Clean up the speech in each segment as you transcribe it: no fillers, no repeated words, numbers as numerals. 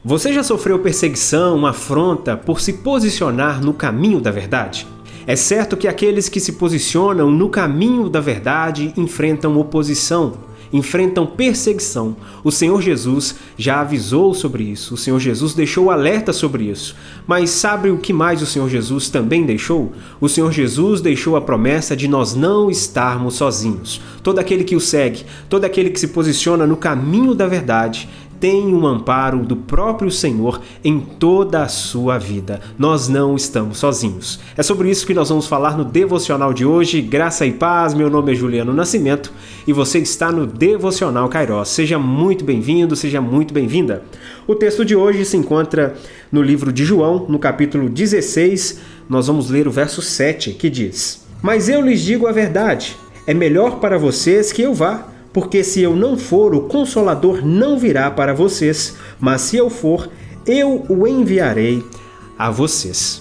Você já sofreu perseguição, afronta por se posicionar no caminho da verdade? É certo que aqueles que se posicionam no caminho da verdade enfrentam oposição, enfrentam perseguição. O Senhor Jesus já avisou sobre isso, o Senhor Jesus deixou alerta sobre isso. Mas sabe o que mais o Senhor Jesus também deixou? O Senhor Jesus deixou a promessa de nós não estarmos sozinhos. Todo aquele que o segue, todo aquele que se posiciona no caminho da verdade, tem um amparo do próprio Senhor em toda a sua vida. Nós não estamos sozinhos. É sobre isso que nós vamos falar no Devocional de hoje. Graça e paz, meu nome é Juliano Nascimento e você está no Devocional Kairos. Seja muito bem-vindo, seja muito bem-vinda. O texto de hoje se encontra no livro de João, no capítulo 16. Nós vamos ler o verso 7, que diz: Mas eu lhes digo a verdade, é melhor para vocês que eu vá. Porque se eu não for, o Consolador não virá para vocês, mas se eu for, eu o enviarei a vocês.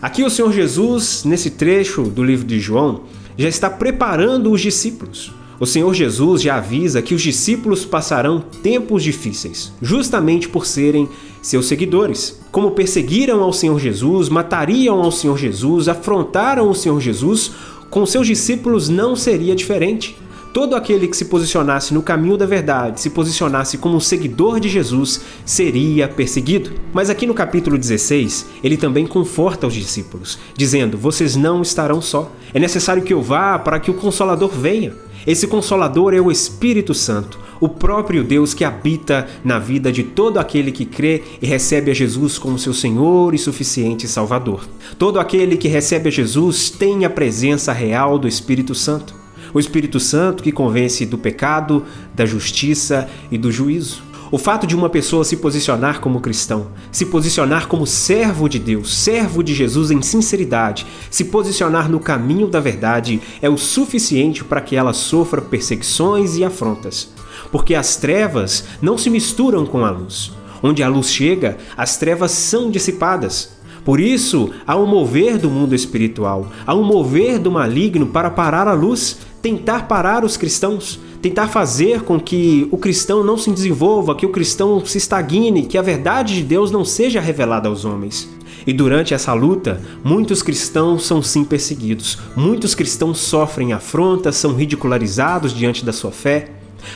Aqui o Senhor Jesus, nesse trecho do livro de João, já está preparando os discípulos. O Senhor Jesus já avisa que os discípulos passarão tempos difíceis, justamente por serem seus seguidores. Como perseguiram ao Senhor Jesus, matariam ao Senhor Jesus, afrontaram o Senhor Jesus, com seus discípulos não seria diferente. Todo aquele que se posicionasse no caminho da verdade, se posicionasse como um seguidor de Jesus, seria perseguido. Mas aqui no capítulo 16, ele também conforta os discípulos, dizendo: vocês não estarão só. É necessário que eu vá para que o Consolador venha. Esse Consolador é o Espírito Santo, o próprio Deus que habita na vida de todo aquele que crê e recebe a Jesus como seu Senhor e suficiente Salvador. Todo aquele que recebe a Jesus tem a presença real do Espírito Santo. O Espírito Santo que convence do pecado, da justiça e do juízo. O fato de uma pessoa se posicionar como cristão, se posicionar como servo de Deus, servo de Jesus em sinceridade, se posicionar no caminho da verdade é o suficiente para que ela sofra perseguições e afrontas. Porque as trevas não se misturam com a luz. Onde a luz chega, as trevas são dissipadas. Por isso, há um mover do mundo espiritual, há um mover do maligno para parar a luz, tentar parar os cristãos, tentar fazer com que o cristão não se desenvolva, que o cristão se estagne, que a verdade de Deus não seja revelada aos homens. E durante essa luta, muitos cristãos são sim perseguidos, muitos cristãos sofrem afrontas, são ridicularizados diante da sua fé.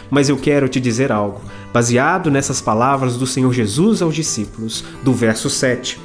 Mas eu quero te dizer algo, baseado nessas palavras do Senhor Jesus aos discípulos, do verso 7.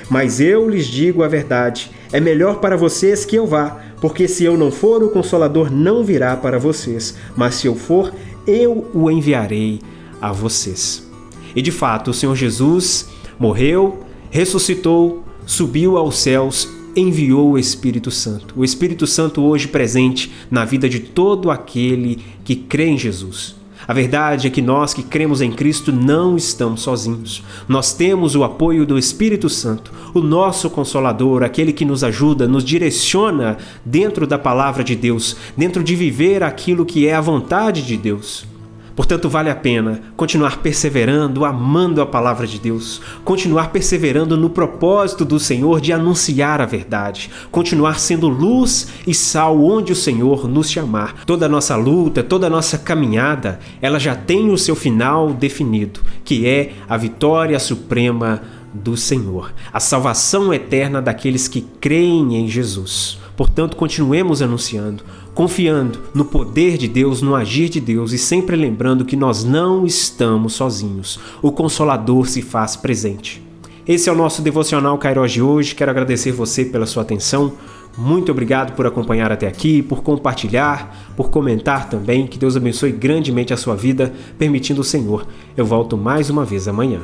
Mas eu lhes digo a verdade, é melhor para vocês que eu vá, porque se eu não for, o Consolador não virá para vocês, mas se eu for, eu o enviarei a vocês. E de fato, o Senhor Jesus morreu, ressuscitou, subiu aos céus, enviou o Espírito Santo. O Espírito Santo hoje presente na vida de todo aquele que crê em Jesus. A verdade é que nós que cremos em Cristo não estamos sozinhos. Nós temos o apoio do Espírito Santo, o nosso Consolador, aquele que nos ajuda, nos direciona dentro da palavra de Deus, dentro de viver aquilo que é a vontade de Deus. Portanto, vale a pena continuar perseverando, amando a palavra de Deus, continuar perseverando no propósito do Senhor de anunciar a verdade, continuar sendo luz e sal onde o Senhor nos chamar. Toda a nossa luta, toda a nossa caminhada, ela já tem o seu final definido, que é a vitória suprema do Senhor, a salvação eterna daqueles que creem em Jesus. Portanto, continuemos anunciando, confiando no poder de Deus, no agir de Deus e sempre lembrando que nós não estamos sozinhos. O Consolador se faz presente. Esse é o nosso Devocional Kairos de hoje. Quero agradecer você pela sua atenção. Muito obrigado por acompanhar até aqui, por compartilhar, por comentar também. Que Deus abençoe grandemente a sua vida, permitindo o Senhor. Eu volto mais uma vez amanhã.